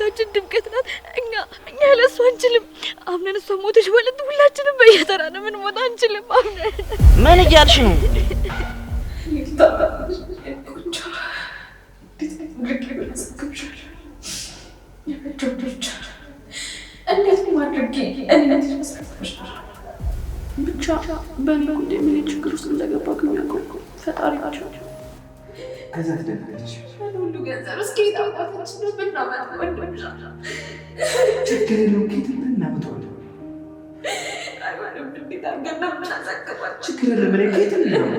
የቤታችን ድምቀት ናት። እኛ ለሷ አንችልም። አምነን እሷ ሞተች ማለት ሁላችንም በየተራ ነው ምን ሞት አንችልም። አምነን ምን እያልሽ ነው? ብቻ በእኔ ጉዳይ ምን ችግር ውስጥ እንደገባክ የሚያውቀው ፈጣሪ ናቸው። ከዛ ትደነገች ሁሉ ገንዘብ እስኪ ታውቃታች ነው ወንድምሽ ችግር የለውም። ኬት እናመጣዋለን። አይሆንም እንዴት አድርገን ነው የምናሳክማት? ችግር የለም። እኔ ኬት ነው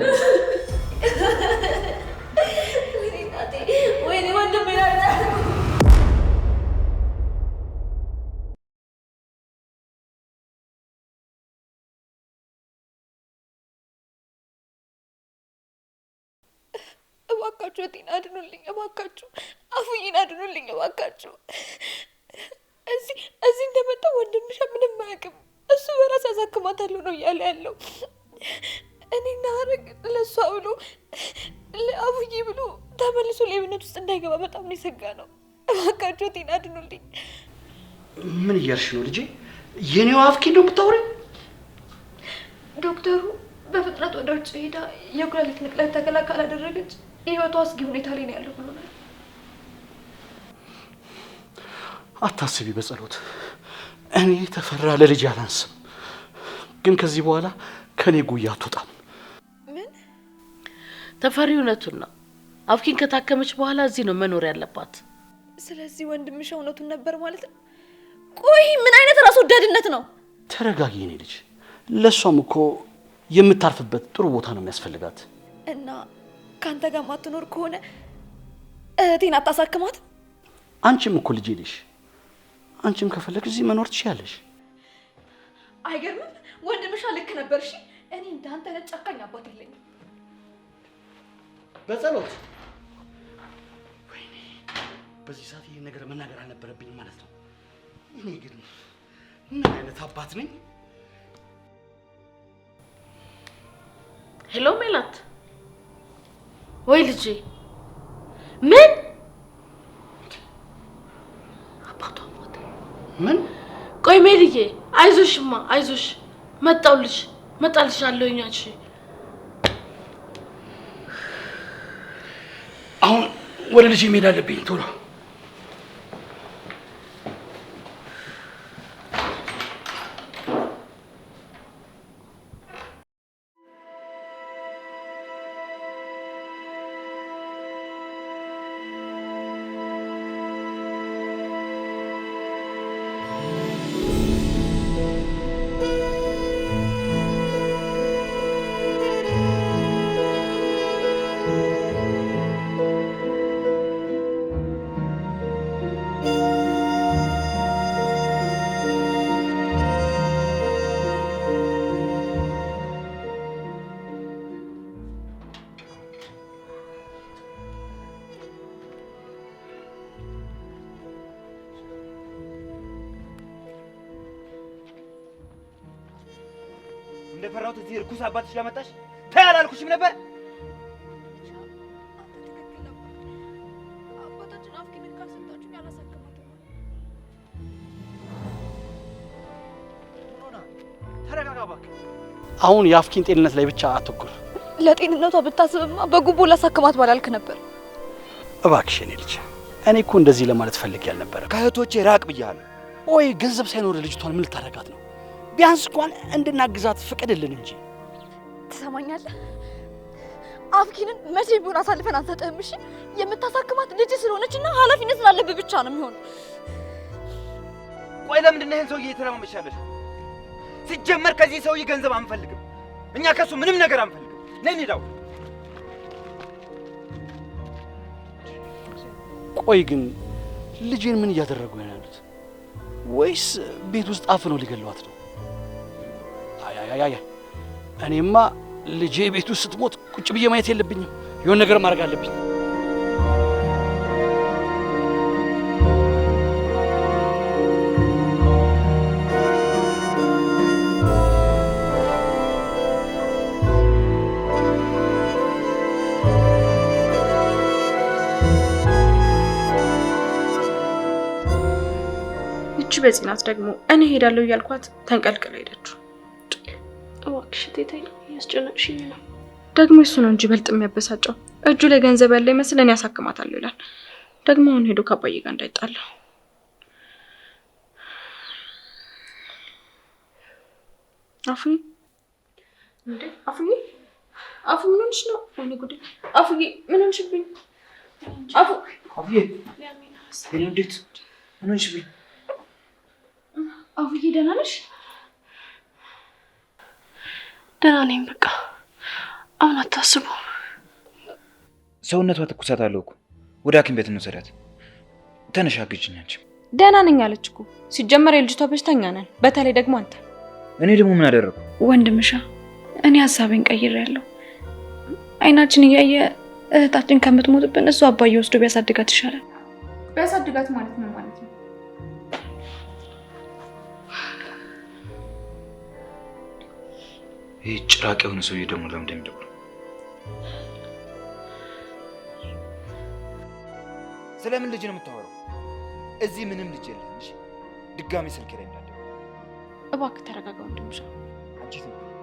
ወይኔ ወንድሜ ናት። እባካችሁ እቴን አድኑልኝ፣ እባካችሁ አፉዬን አድኑልኝ፣ እባካችሁ። እዚህ እንደመጣ ወንድምሽ ምንም አያውቅም። እሱ በራስ አሳክማታለሁ ነው እያለ ያለው። እኔና ሀረግ ለእሷ ብሎ ለአፉዬ ብሎ ተመልሶ ሌብነት ውስጥ እንዳይገባ በጣም ነው የሰጋ ነው። እባካችሁ እቴን አድኑልኝ። ምን እያልሽ ነው ልጄ? የኔው አፍኪ ነው የምታወሪው? ዶክተሩ በፍጥነት ወደ ውጭ ሄዳ የኩላሊት ንቅለ ተከላ ካላደረገች ህይወቷ አስጊ ሁኔታ ላይ ነው ያለው ብሎናል። አታስቢ በጸሎት። እኔ ተፈራ ለልጅ አላንስም፣ ግን ከዚህ በኋላ ከኔ ጉያ አትወጣም። ምን? ተፈሪ እውነቱን ነው። አፍኪን ከታከመች በኋላ እዚህ ነው መኖር ያለባት። ስለዚህ ወንድምሽ እውነቱን ነበር ማለት ነው? ቆይ ምን አይነት ራስ ወዳድነት ነው? ተረጋጊ የኔ ልጅ። ለሷም እኮ የምታርፍበት ጥሩ ቦታ ነው የሚያስፈልጋት። እና ካንተ ጋር ማትኖር ከሆነ እህቴን አታሳክማት? አንቺም እኮ ልጅ ልሽ፣ አንቺም ከፈለግሽ እዚህ መኖር ትችያለሽ። አይገርምም? ወንድምሽ ልክ ነበር። እሺ እኔ እንዳንተ አይነት ጨካኝ አባት የለኝም። በጸሎት ወይኔ፣ በዚህ ሰዓት ይሄን ነገር መናገር አልነበረብኝም ማለት ነው። እኔ ግን ምን አይነት አባት ነኝ? ሄሎ ሜላት፣ ወይ ልጄ። ምን አባቷ ሞተ? ምን? ቆይ ሜልዬ፣ አይዞሽማ አይዞሽ፣ መጣልሻለሁኝ። እሺ አሁን ወደ ልጅ መሄድ አለብኝ ቶሎ። እንደፈራሁት እዚህ እርኩስ አባትሽ ላመጣሽ ተይ አላልኩሽም ነበር? አባታችን አፍኪን ካልሰጣችሁ ያላሳክማት። ተረጋጋ እባክህ። አሁን የአፍኪን ጤንነት ላይ ብቻ አትኩር። ለጤንነቷ ብታስብማ በጉቦ ላሳክማት ባላልክ ነበር። እባክሽ የኔ ልጅ፣ እኔ እኮ እንደዚህ ለማለት ፈልጌ አልነበረ። ከእህቶቼ ራቅ ብያለሁ። ወይ ገንዘብ ሳይኖር ልጅቷን ምን ልታረጋት ነው? ቢያንስ እንኳን እንድናግዛት ፍቀድልን እንጂ። ትሰማኛለህ? አፍኪንን መቼ ቢሆን አሳልፈን አንሰጥህም። እሺ የምታሳክማት ልጅ ስለሆነችና ኃላፊነት ስላለብህ ብቻ ነው የሚሆነው። ቆይ ለምንድን ነው ይሄን ሰውዬ እየተለማመጥሻለሽ? ሲጀመር ከዚህ ሰውዬ ገንዘብ አንፈልግም። እኛ ከሱ ምንም ነገር አንፈልግም። ነይ እንሂዳው። ቆይ ግን ልጄን ምን እያደረጉ ነው ያሉት? ወይስ ቤት ውስጥ አፍነው ሊገሏት ነው? አይ እኔማ ልጄ ቤት ውስጥ ስትሞት ቁጭ ብዬ ማየት የለብኝም። የሆነ ነገር ማድረግ አለብኝ። በጽናት ደግሞ እኔ ሄዳለሁ እያልኳት ተንቀልቅላ ሄደችው። እባክሽ እቴቴ ያስጨነቅሽኝ ነው። ደግሞ እሱ ነው እንጂ በልጥ የሚያበሳጨው። እጁ ላይ ገንዘብ ያለ ይመስል እኔ ያሳክማታለሁ ይላል። ደግሞ አሁን ሄዶ ከአባዬ ጋር እንዳይጣላ። አፉዬ እንዴ አፉዬ አፉ ምን ሆነሽ ነው? ወይኔ ጉዴ አፉዬ ምን ሆነሽብኝ? አፉዬ እንዴት ምን ሆነሽብኝ? አፉዬ ደህና ነሽ? ደህና ነኝ። በቃ አሁን አታስቡ። ሰውነቷ ትኩሳት አለው እኮ ወደ ሐኪም ቤት እንውሰዳት። ተነሽ አግዥኝ አንቺ። ደህና ነኝ አለች እኮ። ሲጀመር የልጅቷ በሽተኛ ነን። በተለይ ደግሞ አንተ። እኔ ደግሞ ምን አደረኩ? ወንድምሻ እኔ ሀሳቤን ቀይሬያለሁ። አይናችን እያየ እህታችን ከምትሞትብን እሱ አባዬ ወስዶ ቢያሳድጋት ይሻላል። ቢያሳድጋት ማለት ምን ማለት ነው? ይህ ጭራቅ የሆነ ሰውዬ ደግሞ ለምን እንደሚደውል ስለምን ልጅ ነው የምታወራው? እዚህ ምንም ልጅ የለም። እሺ ድጋሚ ስልክ ላይ እንዳለ እባክህ ተረጋጋ ወንድምሻ። አንቺ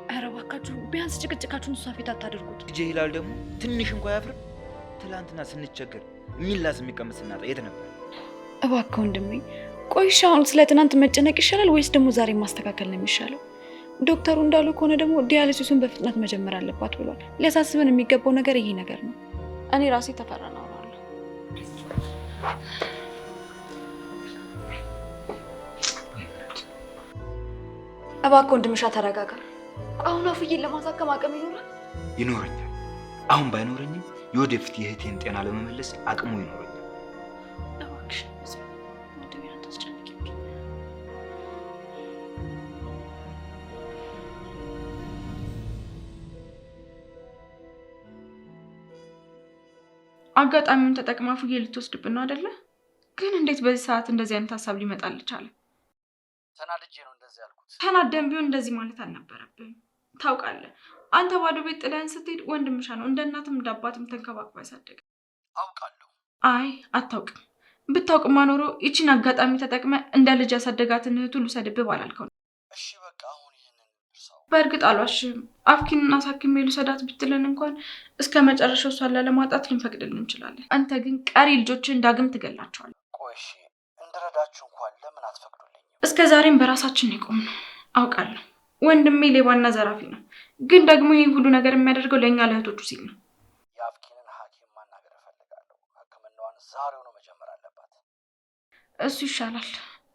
ኧረ እባካችሁ ቢያንስ ጭቅጭቃችሁን እሷ ፊት አታድርጉት። ልጄ ይላል ደግሞ ትንሽ እንኳን ያፍርም። ትላንትና ስንቸገር የሚላስ የሚቀመስ ስናጣ የት ነበር? እባክህ ወንድሜ ቆይሻ፣ አሁን ስለ ትናንት መጨነቅ ይሻላል ወይስ ደግሞ ዛሬ ማስተካከል ነው የሚሻለው? ዶክተሩ እንዳሉ ከሆነ ደግሞ ዲያሊሲሱን በፍጥነት መጀመር አለባት ብሏል። ሊያሳስበን የሚገባው ነገር ይሄ ነገር ነው። እኔ ራሴ ተፈራና አወራለሁ። እባክህ ወንድምሻ ተረጋጋ። አሁን አፉዬን ለማሳከም አቅም ይኖራል? ይኖረኛል። አሁን ባይኖረኝም የወደፊት የእህቴን ጤና ለመመለስ አቅሙ ይኖረኛል። እባክሽ ወንድሜን አታስጨንቂኝ። አጋጣሚውን ተጠቅማ አፉዬ ልትወስድብን ነው አይደለ? ግን እንዴት በዚህ ሰዓት እንደዚህ አይነት ሀሳብ ሊመጣልሽ አለ? ተናድጄ ነው እንደዚህ ያልኩት። ተናደም ቢሆን እንደዚህ ማለት አልነበረብህም። ታውቃለህ፣ አንተ ባዶ ቤት ጥለህን ስትሄድ ወንድምሻ ነው እንደ እናትም እንደ አባትም ተንከባክቦ ያሳደገ። አውቃለሁ። አይ አታውቅም። ብታውቅማ ኖሮ ይቺን አጋጣሚ ተጠቅመ እንደ ልጅ ያሳደጋትን እህቱ ልውሰድብህ ባላልከው። እሺ በቃ አሁን ይሄንን እርሳው። በእርግጥ አልዋሽም። አፍኪንና አሳክሜ ልውሰዳት ብትለን እንኳን እስከ መጨረሻው እሷን ላለማጣት ልንፈቅድልን እንችላለን። አንተ ግን ቀሪ ልጆችን ዳግም ትገላቸዋለህ። ቆይ እሺ እንድረዳችሁ እንኳን ለምን አትፈቅዱልኝም? እስከ ዛሬም በራሳችን የቆምነው አውቃለሁ። ወንድሜ ሌባና ዘራፊ ነው፣ ግን ደግሞ ይህን ሁሉ ነገር የሚያደርገው ለእኛ ለእህቶቹ ሲል ነው። የአፍኪንን ሐኪም ማናገር እፈልጋለሁ። ሕክምናዋን ዛሬው ነው መጀመር አለባት። እሱ ይሻላል።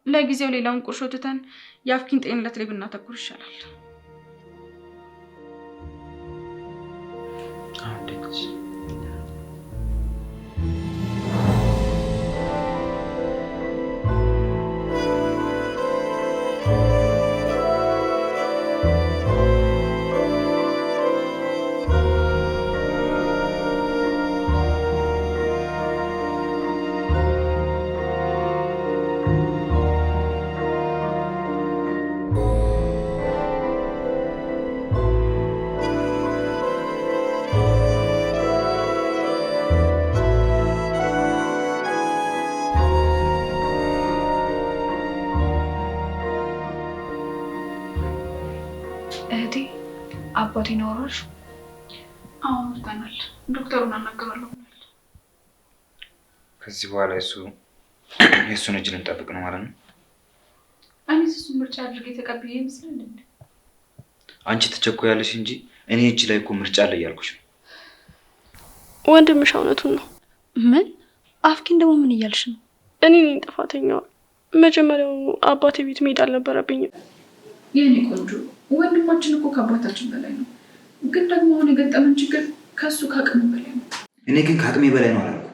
ለጊዜው ሌላውን ቁርሾ ትተን የአፍኪን ጤንነት ላይ ብናተኩር ይሻላል። እህቴ አባቴን አወራሽ? አዎ አውርተናል። ዶክተሩን አናገራለሁ። ከዚህ በኋላ የእሱን እጅ ልንጠብቅ ነው ማለት ነው? እኔ እሱን ምርጫ አድርጌ ተቀብዬ ይመስላል እንዴ? አንቺ ትቸኮያለሽ እንጂ እኔ እጅ ላይ እኮ ምርጫ አለ እያልኩሽ ነው። ወንድምሽ እውነቱን ነው። ምን? አፍኪን ደግሞ ምን እያልሽ ነው? እኔ ነኝ ጥፋተኛዋ። መጀመሪያው አባቴ ቤት መሄድ አልነበረብኝም። የኔ ቆንጆ ወንድማችን እኮ ከአባታችን በላይ ነው። ግን ደግሞ አሁን የገጠመን ችግር ከሱ ከአቅሙ በላይ ነው። እኔ ግን ከአቅሜ በላይ ነው አላልኩም።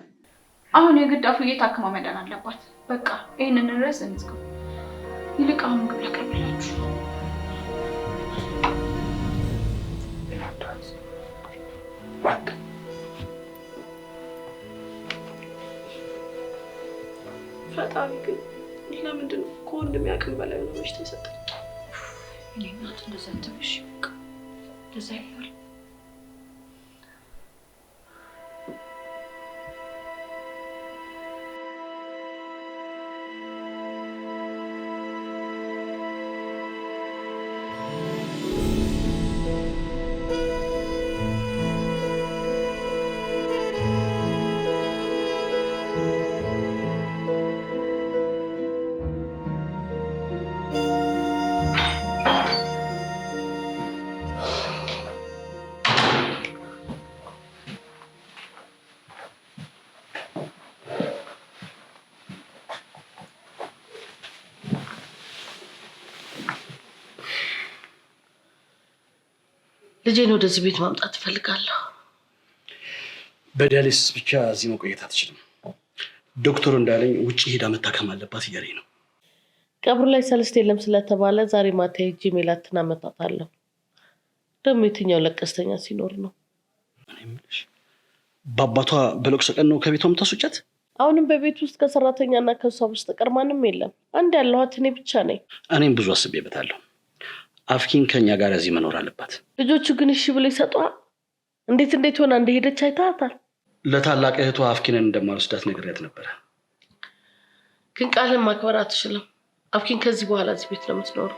አሁን የግድ አፉዬ ታክማ መዳን አለባት። በቃ ይህንን ርዕስ እንዝጋው። ይልቅ አሁን ምግብ ላቅርብላችሁ። ፈጣሪ ግን ለምንድን ነው ከወንድሜ አቅም በላይ ነው በሽታ የሰጠኝ? እኔ እናት እንደዛ ትብሽ በቃ እንደዛ ይላል። ልጄን ወደዚህ ቤት ማምጣት እፈልጋለሁ። በዲያሊሲስ ብቻ እዚህ መቆየት አትችልም። ዶክተሩ እንዳለኝ ውጭ ሄዳ መታከም አለባት እያለኝ ነው። ቀብሩ ላይ ሰለስት የለም ስለተባለ ዛሬ ማታ ሄጄ ሜላትን አመጣታለሁ። ደግሞ የትኛው ለቀስተኛ ሲኖር ነው? እኔ የምልሽ በአባቷ በለቅሶ ቀን ነው ከቤቷ የምታስወጫት? አሁንም በቤት ውስጥ ከሰራተኛና ከሷ በስተቀር ማንም የለም። አንድ ያለኋት እኔ ብቻ ነኝ። እኔም ብዙ አስቤበታለሁ። አፍኪን ከኛ ጋር እዚህ መኖር አለባት። ልጆቹ ግን እሺ ብሎ ይሰጧል? እንዴት ሆና እንደሄደች አይታታል? ለታላቅ እህቷ አፍኪንን እንደማልወስዳት ነግሬያት ነበረ። ግን ቃልን ማክበር አትችልም። አፍኪን ከዚህ በኋላ እዚህ ቤት ነው የምትኖረው።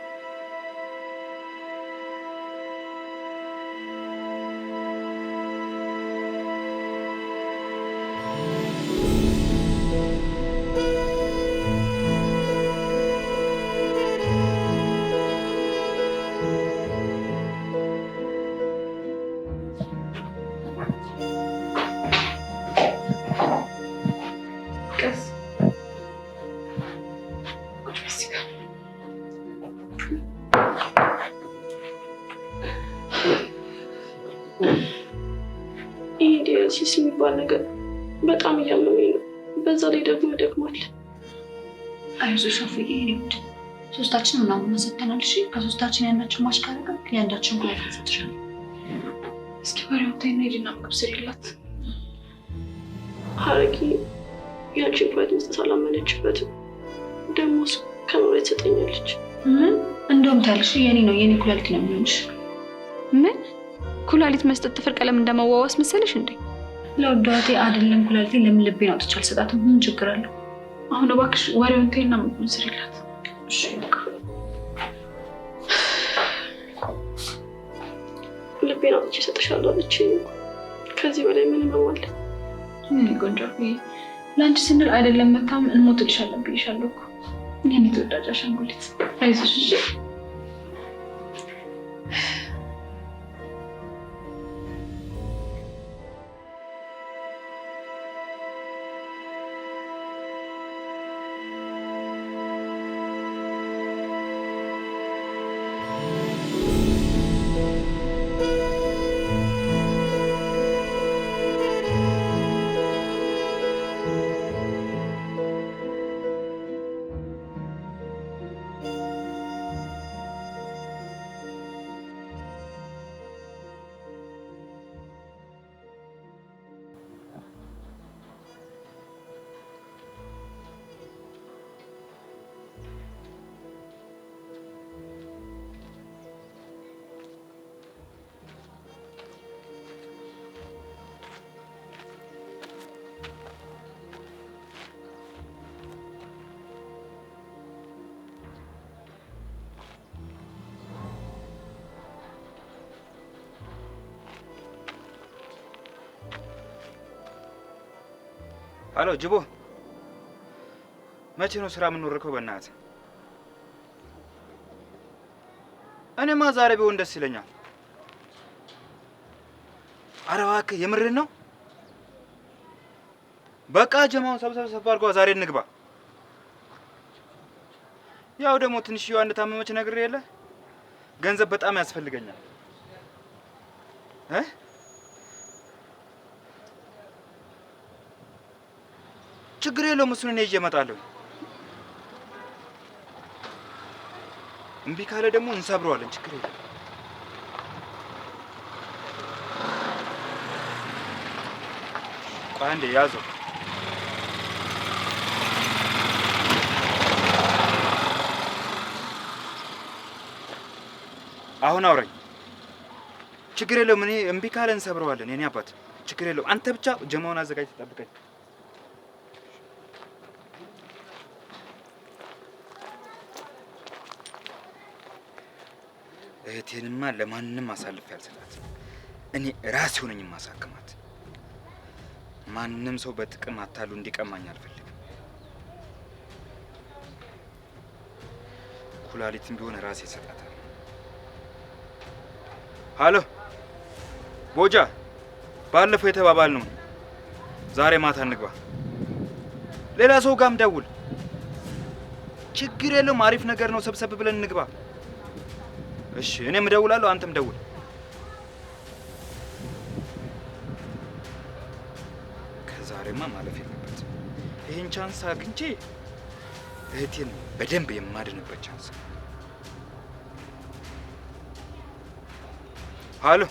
ይሄ ዲያሊሲስ የሚባል ነገር በጣም እያመመኝ ነው። በዛ ላይ ደግሞ ያደግማል። አይዞሽ አፍዬ፣ የኔ ውድ ሶስታችንም ምናምን ሰጥተናል። እሺ ከሶስታችን ያናችን ማሽካረግ ያንዳችን ኩላሊት እንሰጥሻለን። እስኪ ባሪያው ታይና ሄድና ምግብ ስሪላት። ሀረጊ ያንቺን ኩላሊት መስጠት አላመነችበትም። ደግሞ ከመሬት ትሰጠኛለች። ምን እንደውም ታልሽ የኔ ነው የኔ ኩላሊት ነው የሚሆንሽ። ምን ኩላሊት መስጠት ጥፍር ቀለም እንደማዋዋስ መሰለሽ እንዴ? ለወዳቴ አይደለም ኩላሊቴን ለምን ልቤን አውጥቼ አልሰጣትም? ምን ችግር አለው? አሁን እባክሽ ወሬውን ተይና ምግብ ስሪላት። እሺ ልቤን አውጥቼ እሰጥሻለሁ አለችኝ። ከዚህ በላይ ምን አለ? ምን ቆንጆ ለአንቺ ስንል አይደለም መታም እንሞትልሻለን ብዬሻለሁ እኮ። እኔ ተወዳጅ አሻንጉሊት። አይዞሽ እሺ። ሄሎ ጅቦ፣ መቼ ነው ስራ የምንወርከው? በእናትህ እኔማ ዛሬ ቢሆን ደስ ይለኛል። ኧረ እባክህ የምርህን ነው? በቃ ጀማውን ሰብሰብ አድርጓ፣ ዛሬ እንግባ። ያው ደግሞ ትንሽዬዋ እንደታመመች ነግሬህ የለ? ገንዘብ በጣም ያስፈልገኛል። ችግር የለውም፣ እሱን እኔ ይዤ እመጣለሁ። እምቢ ካለ ደግሞ እንሰብረዋለን። ችግር የለም። ቆይ አንዴ ያዘው። አሁን አውራኝ። ችግር የለውም። እኔ እምቢ ካለ እንሰብረዋለን። የኔ አባት ችግር የለውም። አንተ ብቻ ጀማውን አዘጋጅ፣ ተጠብቀኝ። እህቴንማ ለማንም አሳልፌ አልሰጣትም። እኔ ራሴ ሆነኝ ማሳከማት። ማንም ሰው በጥቅም አታሉ እንዲቀማኝ አልፈልግም። ኩላሊትም ቢሆን ራሴ እሰጣታለሁ። ሀሎ ቦጃ፣ ባለፈው የተባባልነው ዛሬ ማታ እንግባ። ሌላ ሰው ጋርም ደውል። ችግር የለውም። አሪፍ ነገር ነው። ሰብሰብ ብለን እንግባ። እሺ እኔም እደውላለሁ፣ አንተም ደውል። ጉዳይማ ማለፍ የለበትም። ይህን ቻንስ አግኝቼ እህቴን በደንብ የማድንበት ቻንስ። ሀሎ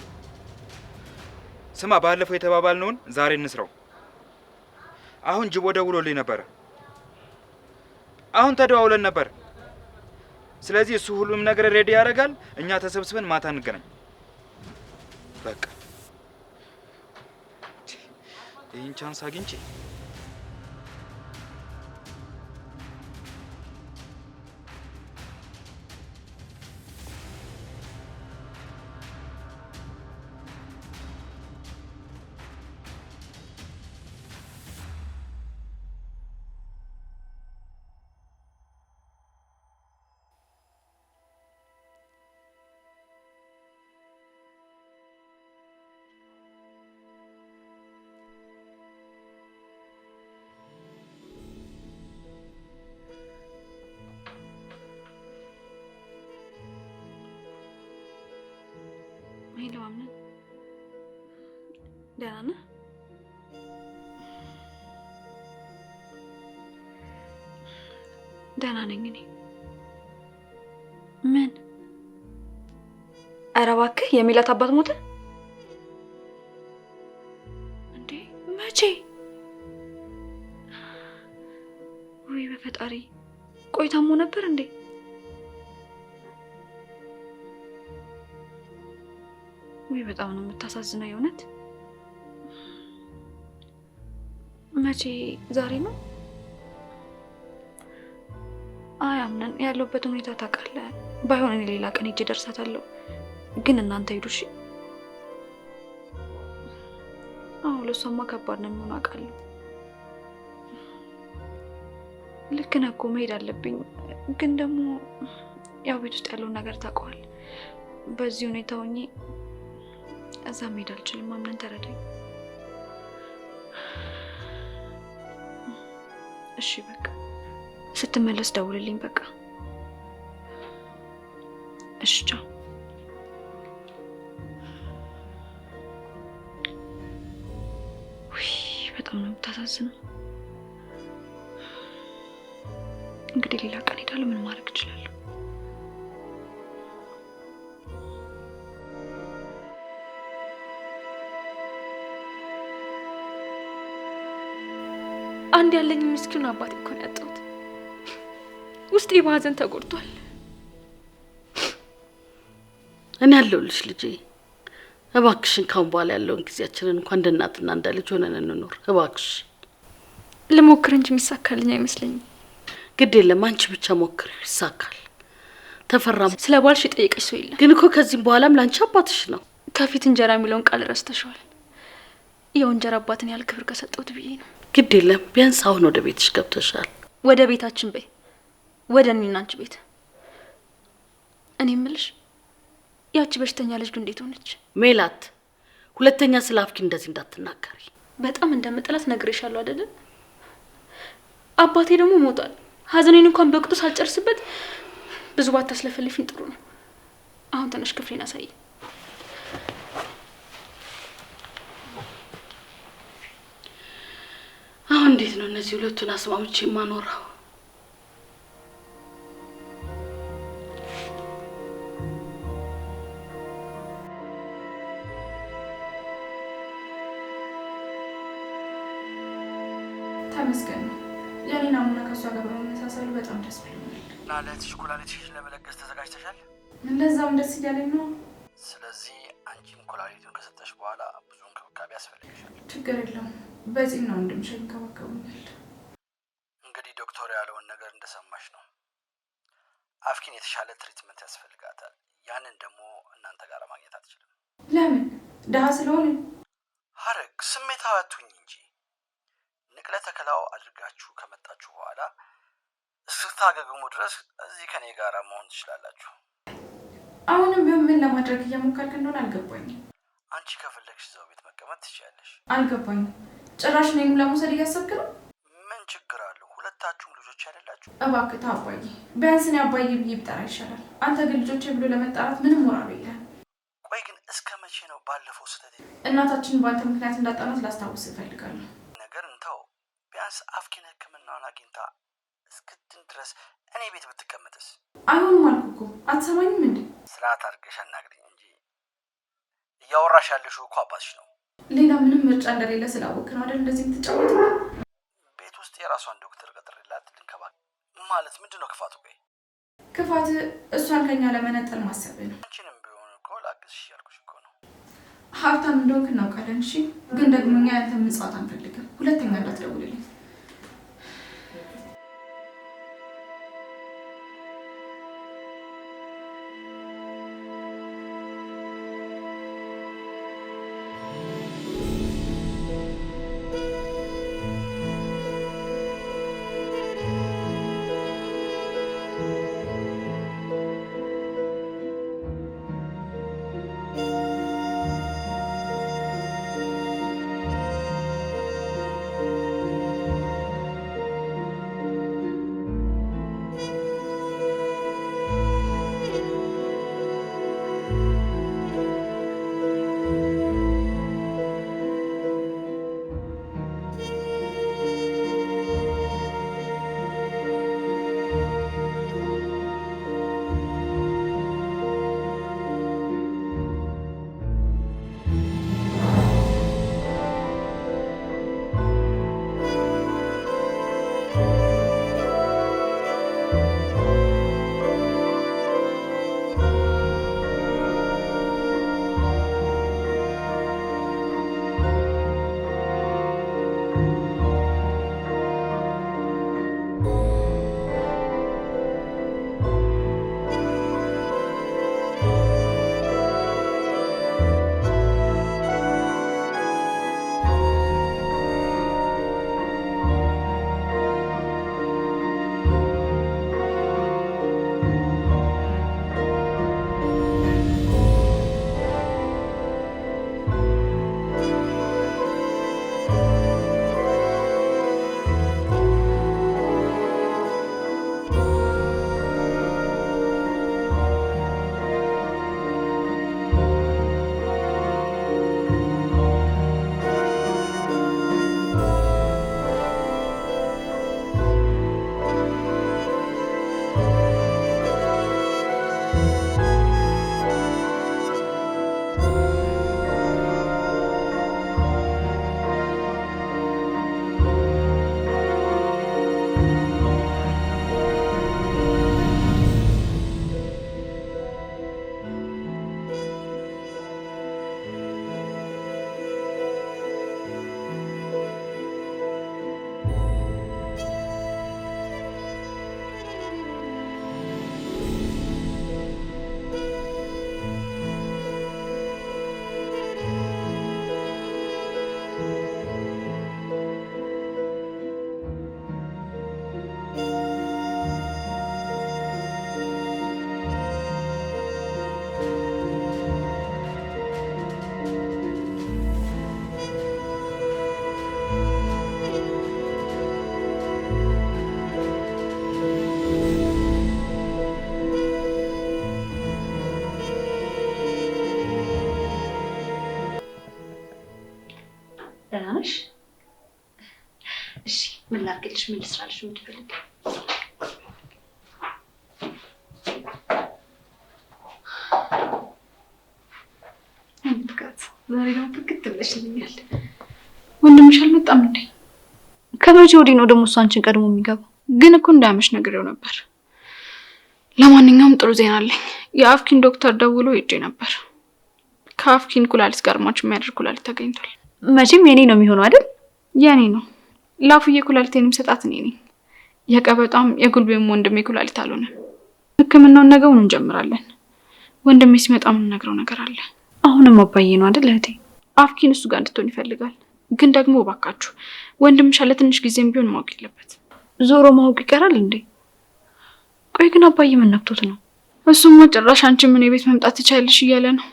ስማ፣ ባለፈው የተባባልነውን ዛሬ እንስራው። አሁን ጅቦ ደውሎልኝ ነበረ። አሁን ተደዋውለን ነበር። ስለዚህ እሱ ሁሉም ነገር ሬዲ ያደርጋል። እኛ ተሰብስበን ማታ እንገናኝ። በቃ ይህን ቻንስ አግኝቼ ሄሎ አምነን፣ ደህና ነህ? ደህና ነኝ እኔ። ምን? ኧረ እባክህ የሚላት አባት ሞተ እንዴ? መቼ? ውይ በፈጣሪ! ቆይ ታሞ ነበር እንዴ? ውይ በጣም ነው የምታሳዝነው የእውነት። መቼ? ዛሬ ነው? አይ አምነን፣ ያለሁበትን ሁኔታ ታውቃለህ። ባይሆን እኔ ሌላ ቀን ሄጄ እደርሳታለሁ። ግን እናንተ ሂዱ እሺ? አዎ ለእሷማ ከባድ ነው የሚሆነው አውቃለሁ። ልክ ነህ እኮ መሄድ አለብኝ። ግን ደግሞ ያው ቤት ውስጥ ያለውን ነገር ታውቀዋለህ። በዚህ ሁኔታ ሆኜ እዛ መሄድ አልችልም። አምነን ተረዳኝ እሺ? በቃ ስትመለስ ደውልልኝ በቃ እሺ? ቻው። ውይ በጣም ነው የምታሳዝነው። እንግዲህ ሌላ ቀን ሄዳለሁ። ምን ማድረግ እችላለሁ? አንድ ያለኝ ምስኪን አባቴ እኮ ነው ያጣሁት። ውስጤ በሀዘን ተጎድቷል። እኔ ያለሁልሽ ልጄ። እባክሽን ካሁን በኋላ ያለውን ጊዜያችንን እንኳን እንደ እናትና እንደ ልጅ ሆነን እንኖር እባክሽ። ልሞክር እንጂ የሚሳካልኝ አይመስለኝም። ግድ የለም አንቺ ብቻ ሞክሪ፣ ይሳካል። ተፈራም ስለ ባልሽ የጠየቀሽ ሰው የለም። ግን እኮ ከዚህም በኋላም ላንቺ አባትሽ ነው። ከፊት እንጀራ የሚለውን ቃል ረስተሽዋል። ያው እንጀራ አባትን ያህል ክብር ከሰጠሁት ብዬ ነው። ግድ የለም ቢያንስ አሁን ወደ ቤትሽ ገብተሻል። ወደ ቤታችን በይ፣ ወደ እኔና አንቺ ቤት። እኔ የምልሽ ያቺ በሽተኛ ልጅ ግን እንዴት ሆነች? ሜላት፣ ሁለተኛ ስለ አፍኪ እንደዚህ እንዳትናገሪ። በጣም እንደምጥላት ነግሬሻለሁ አይደል? አባቴ ደግሞ ሞቷል። ሀዘኔን እንኳን በቅጡ ሳልጨርስበት ብዙ ባታስለፈልፊኝ ጥሩ ነው። አሁን ተነሽ ክፍሌን አሳይ። አሁን እንዴት ነው እነዚህ ሁለቱን አስማምቼ የማኖረው? ተመስገን ነው። የኔ ናሙና ከሷ ጋር በመመሳሰሉ በጣም ደስ ብሎኛል። ናለትሽ ኩላሊትሽን ለመለገስ ተዘጋጅተሻል? እንደዛውም ደስ እያለኝ ነው። ስለዚህ አንቺም ኩላሊቱን ከሰጠሽ በኋላ ብዙ እንክብካቤ ያስፈልግሻል። ችግር የለውም። በዚህ ነው እንደምሽ ይንከባከቡኛል። እንግዲህ ዶክተሩ ያለውን ነገር እንደሰማሽ ነው። አፍኪን የተሻለ ትሪትመንት ያስፈልጋታል። ያንን ደግሞ እናንተ ጋር ማግኘት አትችልም። ለምን? ደሃ ስለሆነ? ሀረግ ስሜታዊ አትሁኝ እንጂ ንቅለ ተከላው አድርጋችሁ ከመጣችሁ በኋላ እስክታገግሙ ድረስ እዚህ ከኔ ጋር መሆን ትችላላችሁ። አሁንም ቢሆን ምን ለማድረግ እየሞከርክ እንደሆነ አልገባኝም። አንቺ ከፈለግሽ እዛው ቤት መቀመጥ ትችያለሽ። አልገባኝም። ጭራሽ እኔንም ለመውሰድ እያሰብክ ነው? ምን ችግር አለው? ሁለታችሁም ልጆች አይደላችሁ? እባክህ ተው አባዬ። ቢያንስ እኔ አባዬ ብዬ ብጠራ ይሻላል። አንተ ግን ልጆቼ ብሎ ለመጣራት ምንም ሞራል የለህም። ቆይ ግን እስከ መቼ ነው ባለፈው ስህተት እናታችንን በአንተ ምክንያት እንዳጣናት ላስታውስ እፈልጋለሁ። ነገር እንተው። ቢያንስ አፍኪን ሕክምናውን አግኝታ እስክትድን ድረስ እኔ ቤት ብትቀመጥስ? አይሆንም አልኩ እኮ አትሰማኝም እንዴ? ስርዓት አድርገሽ አናግሪኝ እንጂ እያወራሽ ያለሽው እኮ አባትሽ ነው። ሌላ ምንም ምርጫ እንደሌለ ስላወቅ ነው አይደል እንደዚህ የምትጫወተው? ቤት ውስጥ የራሷን ዶክተር ቀጥሬላት ልንከባከብ ማለት ምንድን ነው ክፋቱ? ቆይ ክፋት እሷን ከኛ ለመነጠል ማሰብ ነው። አንቺንም ቢሆን እኮ ላግዝሽ እያልኩሽ እኮ ነው። ሀብታም እንደሆንክ እናውቃለን። እሺ፣ ግን ደግሞ እኛ ያንተን ምጽዋት አንፈልግም። ሁለተኛ እንዳትደውልልኝ። ደህና ነሽ? እሺ ምን ላድርግልሽ? ምን ልስራልሽ? የምትፈልጊው? እንድትጋት ዛሬ ደግሞ ፍክት ብለሽልኛል። ወንድምሽ አልመጣም እንዴ? ከመቼ ወዲህ ነው ደግሞ እሱ አንቺን ቀድሞ የሚገባው? ግን እኮ እንዳያመሽ ነግሬው ነበር። ለማንኛውም ጥሩ ዜና አለኝ። የአፍኪን ዶክተር ደውሎ ሄጄ ነበር። ከአፍኪን ኩላሊት ጋር ማች የሚያደርግ ኩላሊት ተገኝቷል። መቼም የኔ ነው የሚሆነው አይደል? የኔ ነው። ላፉዬ ኩላሊቴን የምሰጣት እኔ ነኝ። የቀበጣም የጉልቤም ወንድሜ ኩላሊት አልሆነም። ሕክምናውን ነገውን እንጀምራለን። ወንድሜ ሲመጣ የምንነግረው ነገር አለ። አሁንም አባዬ ነው አይደል እህቴ? አፍኪን እሱ ጋር እንድትሆን ይፈልጋል። ግን ደግሞ እባካችሁ ወንድምሽ ለትንሽ ጊዜም ቢሆን ማወቅ የለበት። ዞሮ ማወቅ ይቀራል እንዴ? ቆይ ግን አባዬ ምን ነክቶት ነው? እሱማ ጭራሽ አንቺ ምን የቤት መምጣት ትችያለሽ እያለ ነው።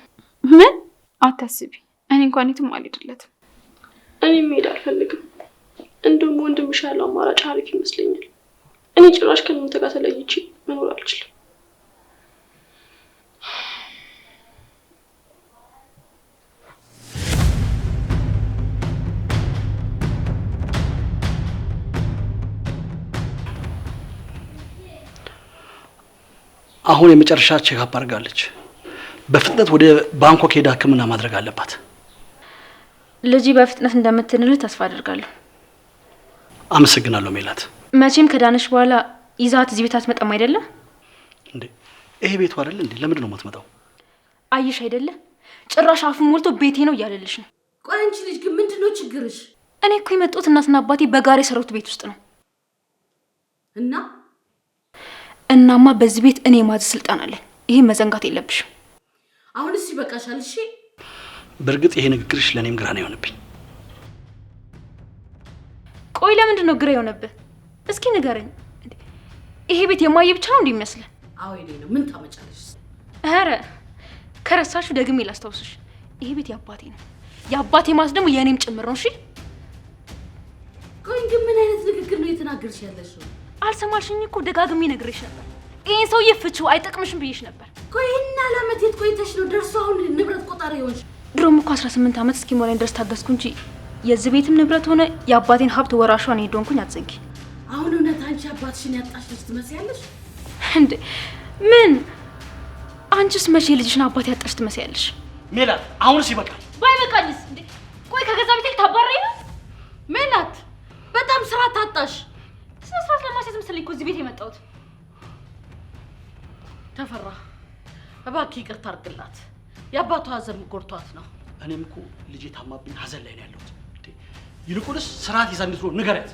ምን? አታስቢ፣ እኔ እንኳን የትም አልሄድለትም። እኔ መሄድ አልፈልግም። እንደውም ወንድምሽ ያለው አማራጭ አሪፍ ይመስለኛል። እኔ ጭራሽ ከእናንተ ጋር ተለይቼ መኖር አልችልም። አሁን የመጨረሻ ቼክአፕ አድርጋለች። በፍጥነት ወደ ባንኮክ ሄዳ ሕክምና ማድረግ አለባት። ልጅ በፍጥነት እንደምትንልህ ተስፋ አደርጋለሁ። አመሰግናለሁ ሜላት። መቼም ከዳነሽ በኋላ ይዛት እዚህ ቤት አትመጣም አይደለ? እንዴ ይሄ ቤቱ አይደል እንዴ? ለምንድን ነው የማትመጣው? አይሽ አይደለ? ጭራሽ አፉን ሞልቶ ቤቴ ነው እያለልሽ ነው። ቆይ አንቺ ልጅ ግን ምንድነው ችግርሽ? እኔ እኮ የመጡት እናትና አባቴ በጋራ የሰሩት ቤት ውስጥ ነው። እናማ በዚህ ቤት እኔ ማዝ ስልጣን አለኝ። ይሄን መዘንጋት የለብሽም። አሁንስ ይበቃሻል። እሺ በእርግጥ ይሄ ንግግርሽ ለኔም ግራ ነው የሆነብኝ። ቆይ ለምንድን ነው ግራ የሆነብህ? እስኪ ንገረኝ። ይሄ ቤት የማየ ብቻ ነው እንደሚመስልህ? አዎ እኔ ነው። ምን ታመጫለሽ? ኧረ ከረሳሽ ደግሜ ላስታውስሽ። ይሄ ቤት የአባቴ ነው። የአባቴ ማስ ደግሞ የእኔም ጭምር ነው። እሺ ቆይ ግን ምን አይነት ንግግር ነው እየተናገርሽ ያለሽው? አልሰማሽኝ እኮ ደጋግሜ ነግሬሽ ነበር። ይሄን ሰውዬ ፍቺው አይጠቅምሽም ብዬሽ ነበር። ቆይ እና ለአመት የት ቆይተሽ ነው ደርሶ አሁን ንብረት ቆጣሪ ሆንሽ? ድሮም እኮ 18 ዓመት እስኪሞላኝ ድረስ ታገስኩ እንጂ የዚህ ቤትም ንብረት ሆነ የአባቴን ሀብት ወራሿን ሄዶንኩኝ አትዘንኪ። አሁን እውነት አንቺ አባትሽን ያጣሽ ልጅ ትመስያለሽ እንዴ? ምን አንቺስ መቼ ልጅሽን አባት ያጣሽ ትመስያለሽ? ሜላት አሁንስ ይበቃል። ባይበቃልስ እንዴ? ቆይ ከገዛ ቤቴ ልታባረኝ ነው? ሜላት በጣም ስራ ታጣሽ። ስራት ለማስያዝ መሰለኝ እኮ እዚህ ቤት የመጣሁት። ተፈራ እባክህ ይቅርታ አድርግላት። የአባቷ ሀዘን ጎድቷት ነው። እኔም እኮ ልጄ ታማብኝ ሀዘን ላይ ነው ያለሁት። ይልቁንስ ስርዓት ይዛ እንድትኖር ንገሪያት።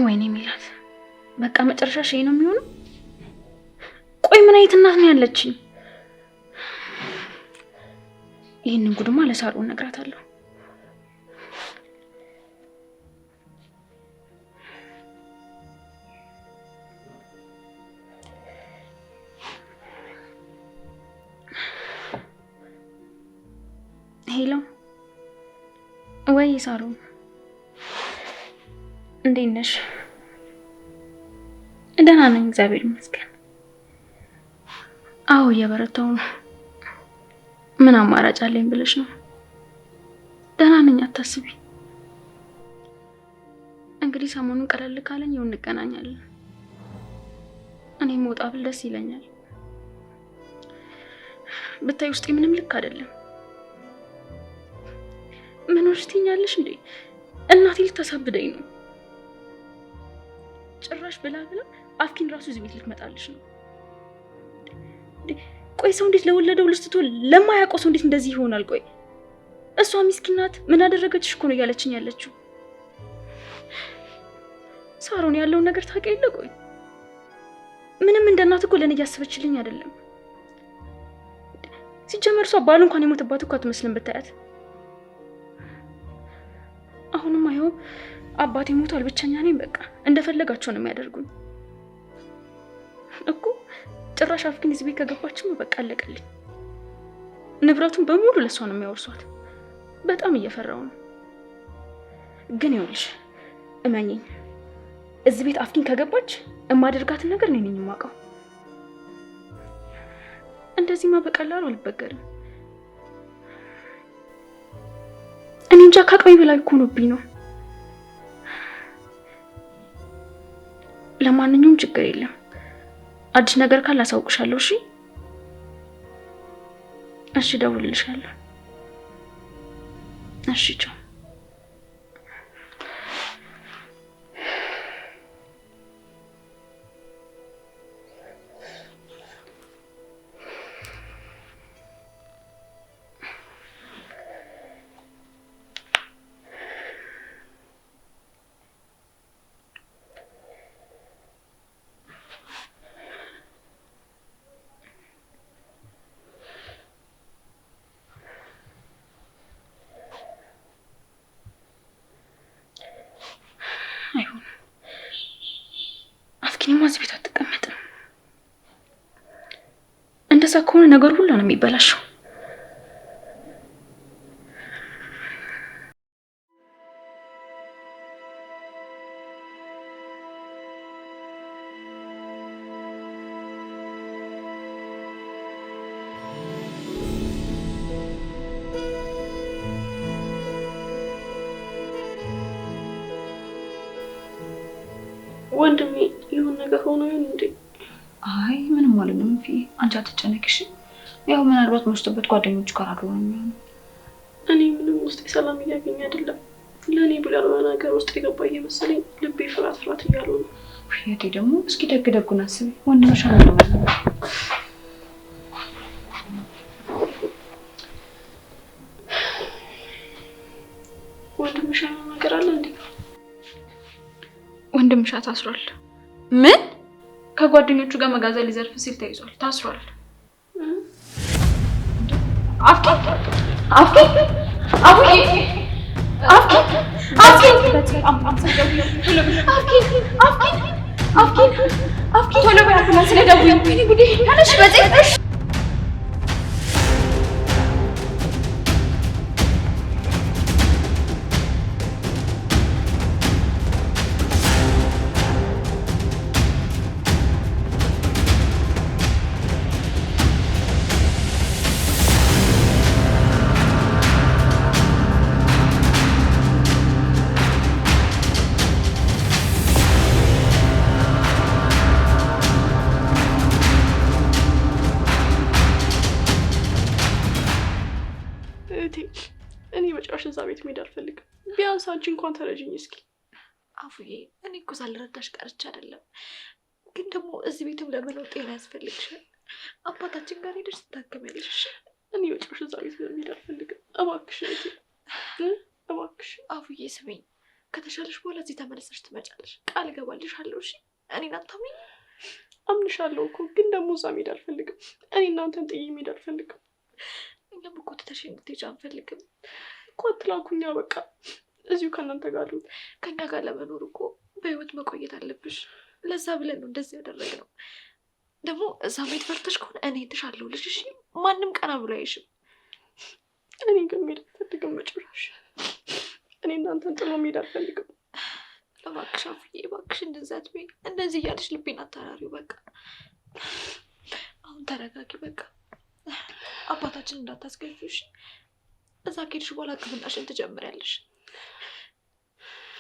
ወይኔ ሜላት፣ በቃ መጨረሻ ሸይ ነው የሚሆነው። ቆይ ምን አይነት እናት ነው ያለችኝ? ይህንን ጉድማ ለሳሮን እነግራታለሁ። ሄሎ፣ ወይ ሳሮን እንዴት ነሽ? ደህና ነኝ እግዚአብሔር ይመስገን። አዎ እየበረታሁ ነው። ምን አማራጭ አለኝ ብለሽ ነው? ደህና ነኝ አታስቢ። እንግዲህ ሰሞኑን ቀለል ካለኝ ይሁን እንገናኛለን። እኔም ወጣ ብል ደስ ይለኛል። ብታይ ውስጤ ምንም ልክ አይደለም። ምን ወሽቲኛለሽ እንዴ? እናቴ ልታሳብደኝ ነው። ጭራሽ ብላ አፍኪን ራሱ እዚህ ቤት ልትመጣልሽ ነው። ቆይ ሰው እንዴት ለወለደው ልጅ ትቶ ለማያውቀው ሰው እንዴት እንደዚህ ይሆናል? ቆይ እሷ ምስኪን ናት። ምን አደረገችሽ እኮ ነው እያለችኝ ያለችው። ሳሮን ያለውን ነገር ታውቂ የለ? ቆይ ምንም እንደ እናት እኮ ለኔ እያሰበችልኝ አይደለም። ሲጀመር እሷ ባል እንኳን የሞተባት እኮ አትመስልም ብታያት። አሁንም አይሆን አባቴ ሞቷል፣ ብቸኛ ነኝ፣ በቃ እንደፈለጋቸው ነው የሚያደርጉኝ እኮ። ጭራሽ አፍኪን እዚህ ቤት ከገባችም በቃ አለቀልኝ። ንብረቱን በሙሉ ለሷ ነው የሚያወርሷት። በጣም እየፈራው ነው። ግን ይኸውልሽ እመኚኝ፣ እዚህ ቤት አፍኪን ከገባች የማደርጋትን ነገር እኔ ነኝ የማውቀው። እንደዚህማ በቀላሉ አልበገርም። እኔ እንጃ ከአቅሜ በላይ እኮ ሆኖብኝ ነው። ለማንኛውም ችግር የለም። አዲስ ነገር ካለ አሳውቅሻለሁ። እሺ እሺ፣ እደውልልሻለሁ። እሺ ቻው። እዚህ ቤት አትቀመጥም። እንደዛ ከሆነ ነገር ሁሉ ነው የሚበላሸው። ወንድሜ ይሁን ነገር ሆኖ ይሁን እንዴ? አይ ምንም ማለት ነው። እንፊ አንቺ አትጨነቂሽ። ያው ምናልባት መሽቶበት ጓደኞቹ ጋር አድሮ ነው የሚሆነው። እኔ ምንም ውስጤ ሰላም እያገኘ አይደለም። ለእኔ ብሎ ያልሆነ ነገር ውስጥ የገባ እየመሰለኝ ልቤ ፍርሃት ፍርሃት እያሉ ነው። እህቴ ደግሞ እስኪ ደግ ደጉን አስቢ። ወንድምሽ ነው ወንድምሽ ያልሆነ ነገር አለ እንዴ? ወንድምሽ ታስሯል። ምን? ከጓደኞቹ ጋር መጋዘን ሊዘርፍ ሲል ተይዟል። ታስሯል። አፍኪ አፍኪ አፍኪ አፍኪ አፍኪ ቶሎ በያትና ስለደውይ ጉዴ ታነሽ በዚህ እኔ መጨረሻ እዛ ቤት መሄድ አልፈልግም። ቢያንስ አንቺ እንኳን ተረጅኝ እስኪ። አፉዬ እኔ እኮ ሳልረዳሽ ቀርቼ አይደለም፣ ግን ደግሞ እዚህ ቤትም ለመኖር ጤና ያስፈልግሻል። አባታችን ጋር ሄደሽ ትታከሚያለሽ። እኔ መጨረሻ እዛ ቤት መሄድ አልፈልግም። እባክሽ እባክሽ። አፉዬ ስሚኝ፣ ከተሻለሽ በኋላ እዚህ ተመለሰሽ ትመጫለሽ። ቃል እገባልሻለሁ። እሺ እኔን አታምኚኝ? አምንሻለሁ እኮ ግን ደግሞ እዛ መሄድ አልፈልግም። እኔ እናንተን ጥዬ መሄድ አልፈልግም። እኛም እኮ ትተሽ እንድትሄጂ አንፈልግም እኮ። አትላኩኛ በቃ እዚሁ ከእናንተ ጋር ነው። ከኛ ጋር ለመኖር እኮ በህይወት መቆየት አለብሽ። ለዛ ብለን ነው እንደዚህ ያደረግነው። ደግሞ እዛ ቤት ፈርተሽ ከሆነ እኔ እሄድሻለሁ ልሽ። እሺ ማንም ቀና ብሎ አይሽም። እኔ ግን መሄድ አልፈልግም መጨረሻ። እኔ እናንተን ጥሎ መሄድ አልፈልግም። እባክሽ አፍዬ እባክሽ እንደዚያ አትበይ። እንደዚህ እያለሽ ልቤን አታራሪው። በቃ አሁን ተረጋጊ። በቃ አባታችን እንዳታስገዥሽ። እዛ ከሄድሽ በኋላ ሕክምናሽን ትጀምሪያለሽ።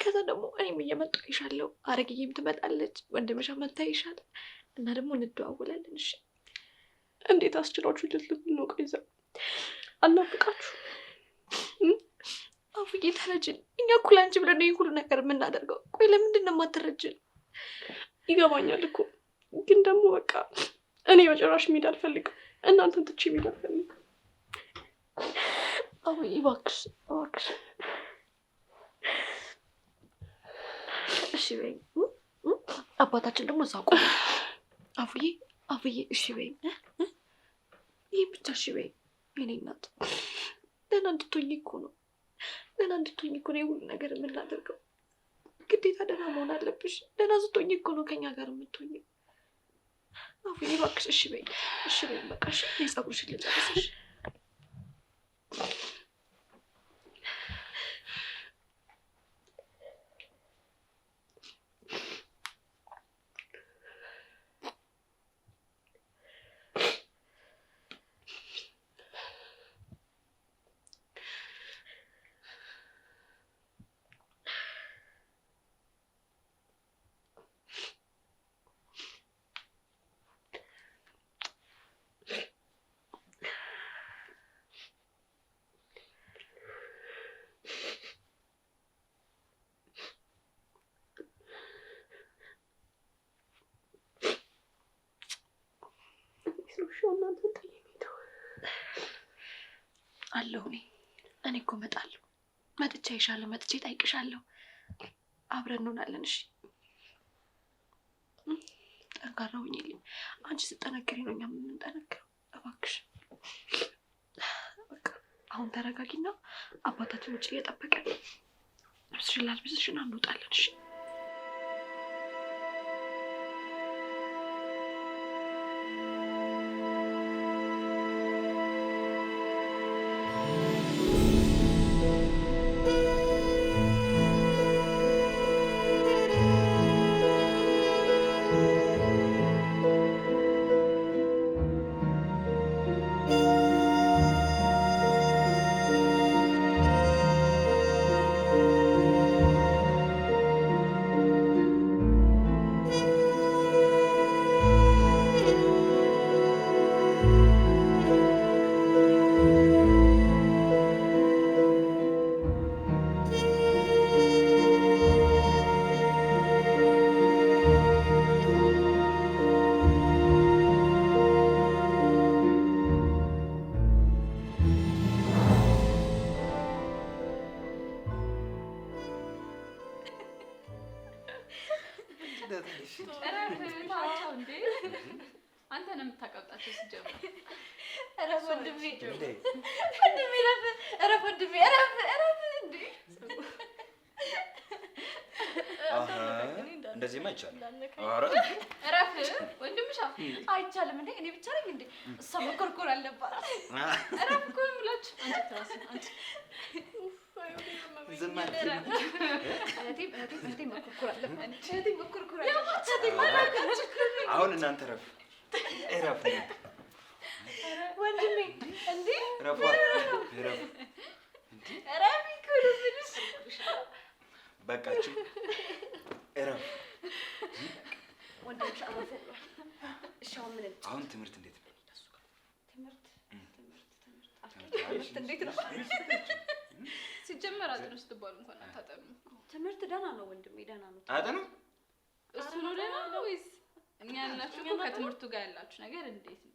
ከዛ ደግሞ እኔም እየመጣሁ ይሻለሁ። አረግዬም ትመጣለች፣ ወንድምሽ መታ ይሻል እና ደግሞ እንደዋወላለን። እሺ እንዴት አስችላችሁ ልትልቅ ይዘ አናፍቃችሁ? አፉዬ ተረጅን። እኛ እኮ ለአንቺ ብለን ነው ሁሉ ነገር የምናደርገው። ቆይ ለምንድን ነው የማትረጅን? ይገባኛል እኮ ግን ደግሞ በቃ እኔ መጨረሻ መሄድ አልፈልግም። እናንተን ትቼ መሄድ አልፈልግም። አፉዬ እባክሽ እባክሽ እሺ በይኝ። አባታችን ደግሞ እዛ ቆይ። አፉዬ አፉዬ እሺ በይኝ። ይህ ብቻ እሺ በይኝ። የኔ እናት ደህና እንድትሆኝ እኮ ነው። ደህና እንድትሆኝ እኮ ነው የሁሉ ነገር የምናደርገው። ግዴታ ደህና መሆን አለብሽ። ደህና ስትሆኝ እኮ ነው ከኛ ጋር የምትሆኝ። አፉዬ እባክሽ እሺ በይኝ። እሺ በይኝ በቃ እሺ። የፀጉርሽን ልጨርስሽ። አለሁ እኔ እኮ እመጣለሁ። መጥቼ አይሻለሁ፣ መጥቼ እጠይቅሻለሁ። አብረን እንሆናለን። እሺ ጠንካራ ሁኚልኝ። አንቺ ስትጠነክሪ ነው እኛም የምንጠነክረው። እባክሽ በቃ አሁን ተረጋጊና አባታችን ውጭ እየጠበቀን ነው። ልብስሽን ላልብስሽና እንወጣለን። እሺ ታቸው እንዴ አንተ ነው የምታቀብጣቸው ሲጀምር። እረፍ ወንድሜ እንዴ ወንድሜ እረፍ ወንድሜ እረፍ እንዴ እንደዚህማ አይቻልም። እረፍ ወንድምሻ አይቻልም እንዴ እኔ ብቻ ነኝ እንዴ? እሷ መኮርኮር አለባት። እረፍ እኮ ብላችሁ አንቺ ትራስ አንቺ ዝም አልክ። እህቴ መኮርኮር አለባት። እህቴ መኮርኮር አለባት። አሁን እናንተ እረፍ ወንድሜ እንዴ እረፍ እረፍ ይኩልብልሽ በቃችሁ እረፍ። ወንድምሽ አረፈ ብሏል። እሺ አሁን ትምህርት እንዴት ነው? ትምህርት እንዴት ነው? ሲጀመር አጥኑ ስትባሉ እንኳን አታጠኑ። ትምህርት ደህና ነው ወንድሜ ደህና ነው። አጠኑ እሱ ነው ደህና ነው ወይስ እኛ ያላችሁ እኮ ከትምህርቱ ጋር ያላችሁ ነገር እንዴት ነው?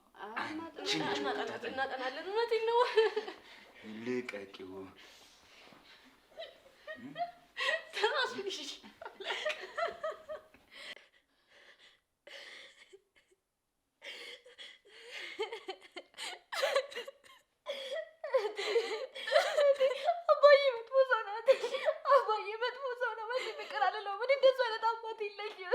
እናጠናለን። እውነቴን ነው። ልቀቂው ተናስልሽ አባዬ መጥፎ ሰው ናት። አባዬ መጥፎ ሰው ነው። በዚህ ፍቅር አልለው ምን እንደሱ አይነት አባት የለኝም።